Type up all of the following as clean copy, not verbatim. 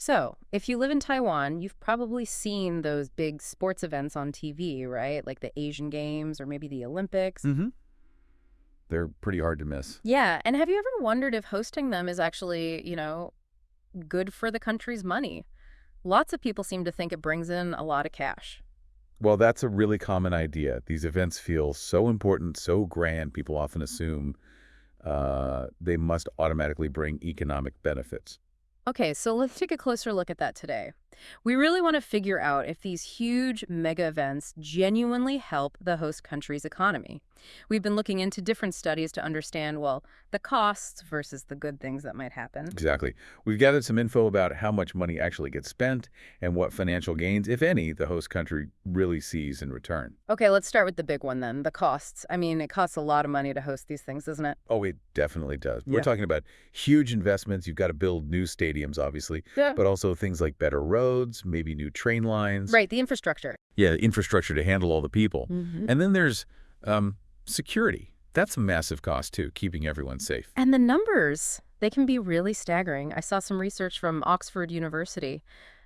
So, if you live in Taiwan, you've probably seen those big sports events on TV, right? Like the Asian Games or maybe the Olympics. Mm-hmm. They're pretty hard to miss. Yeah, and have you ever wondered if hosting them is actually, good for the country's money? Lots of people seem to think it brings in a lot of cash. Well, that's a really common idea. These events feel so important, so grand, people often assume they must automatically bring economic benefits. Okay, so let's take a closer look at that today. We really want to figure out if these huge mega events genuinely help the host country's economy. We've been looking into different studies to understand, well, the costs versus the good things that might happen. Exactly. We've gathered some info about how much money actually gets spent and what financial gains, if any, the host country really sees in return. Okay, let's start with the big one then, the costs. I mean, it costs a lot of money to host these things, doesn't it? Oh, it definitely does. We're Yeah. talking about huge investments. You've got to build new stadiums, obviously, Yeah. but also things like better roads, maybe new train lines. Right, the infrastructure. Yeah, infrastructure to handle all the people. Hmm. And then there's security. That's a massive cost, too, keeping everyone safe. And the numbers, they can be really staggering. I saw some research from Oxford University.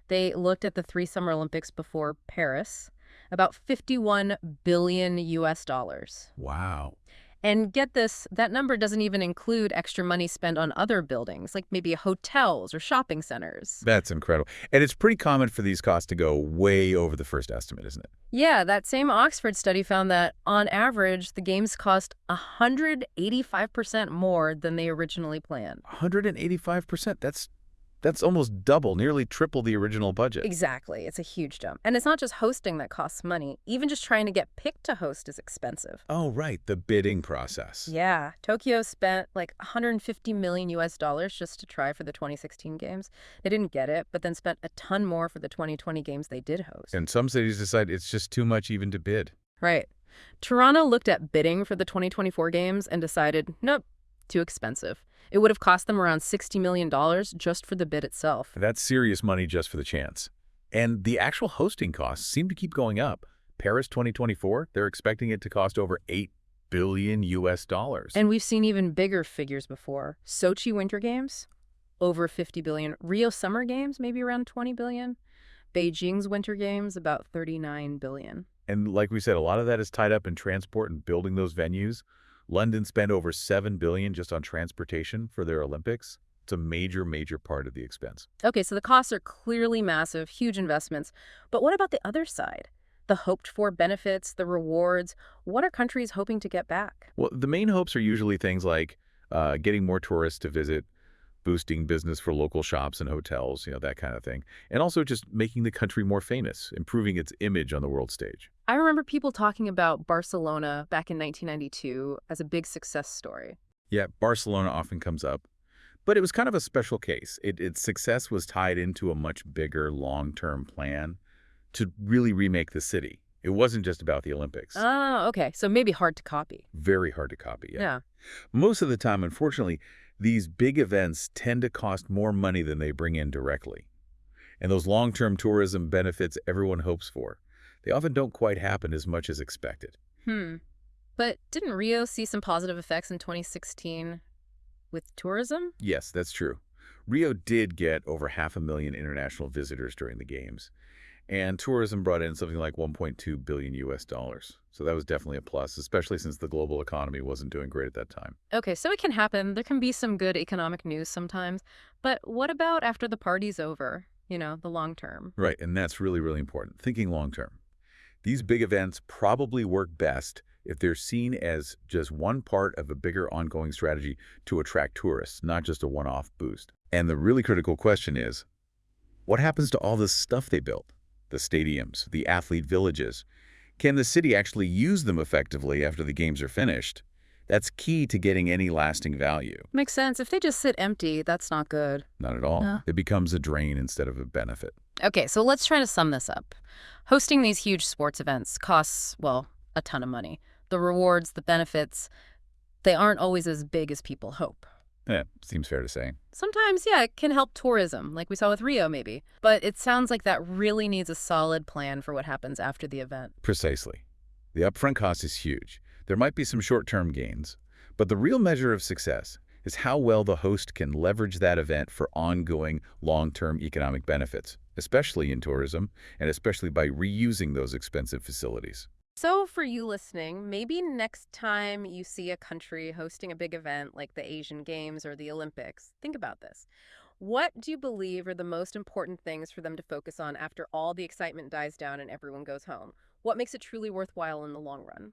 They looked at the three Summer Olympics before Paris, about 51 billion US dollars. Wow. And get this, that number doesn't even include extra money spent on other buildings, like maybe hotels or shopping centers. That's incredible. And it's pretty common for these costs to go way over the first estimate, isn't it? Yeah, that same Oxford study found that, on average, the games cost 185% more than they originally planned. 185%. That's almost double, nearly triple the original budget. Exactly. It's a huge jump. And it's not just hosting that costs money. Even just trying to get picked to host is expensive. Oh, right, the bidding process. Yeah. Tokyo spent like 150 million US dollars just to try for the 2016 games. They didn't get it, but then spent a ton more for the 2020 games they did host. And some cities decide it's just too much even to bid. Right. Toronto looked at bidding for the 2024 games and decided, nope, too expensive. It would have cost them around $60 million just for the bid itself. That's serious money just for the chance. And the actual hosting costs seem to keep going up. Paris 2024, they're expecting it to cost over $8 billion US dollars. And we've seen even bigger figures before. Sochi Winter Games, over 50 billion. Rio Summer Games, maybe around 20 billion. Beijing's Winter Games, about 39 billion. And like we said, a lot of that is tied up in transport and building those venues. London spent over $7 billion just on transportation for their Olympics. It's a major, major part of the expense. Okay, so the costs are clearly massive, huge investments. But what about the other side? The hoped-for benefits, the rewards. What are countries hoping to get back? Well, the main hopes are usually things like getting more tourists to visit, boosting business for local shops and hotels, that kind of thing. And also just making the country more famous, improving its image on the world stage. I remember people talking about Barcelona back in 1992 as a big success story. Yeah, Barcelona often comes up. But it was kind of a special case. Its success was tied into a much bigger long-term plan to really remake the city. It wasn't just about the Olympics. Oh, okay. So maybe hard to copy. Very hard to copy, yeah. Yeah. Most of the time, unfortunately, these big events tend to cost more money than they bring in directly. And those long-term tourism benefits everyone hopes for, they often don't quite happen as much as expected. But didn't Rio see some positive effects in 2016 with tourism? Yes, that's true. Rio did get over 500,000 international visitors during the Games. And tourism brought in something like 1.2 billion US dollars. So that was definitely a plus, especially since the global economy wasn't doing great at that time. Okay, so it can happen. There can be some good economic news sometimes. But what about after the party's over? The long term. Right, and that's really, really important. Thinking long term. These big events probably work best if they're seen as just one part of a bigger ongoing strategy to attract tourists, not just a one-off boost. And the really critical question is, what happens to all this stuff they built? The stadiums, the athlete villages. Can the city actually use them effectively after the games are finished? That's key to getting any lasting value. Makes sense. If they just sit empty, that's not good. Not at all. No. It becomes a drain instead of a benefit. Okay, so let's try to sum this up. Hosting these huge sports events costs, well, a ton of money. The rewards, the benefits, they aren't always as big as people hope. Yeah, seems fair to say. Sometimes, yeah, it can help tourism, like we saw with Rio, maybe. But it sounds like that really needs a solid plan for what happens after the event. Precisely. The upfront cost is huge. There might be some short-term gains, but the real measure of success is how well the host can leverage that event for ongoing long-term economic benefits, especially in tourism, and especially by reusing those expensive facilities. So, for you listening, maybe next time you see a country hosting a big event like the Asian Games or the Olympics, think about this. What do you believe are the most important things for them to focus on after all the excitement dies down and everyone goes home? What makes it truly worthwhile in the long run?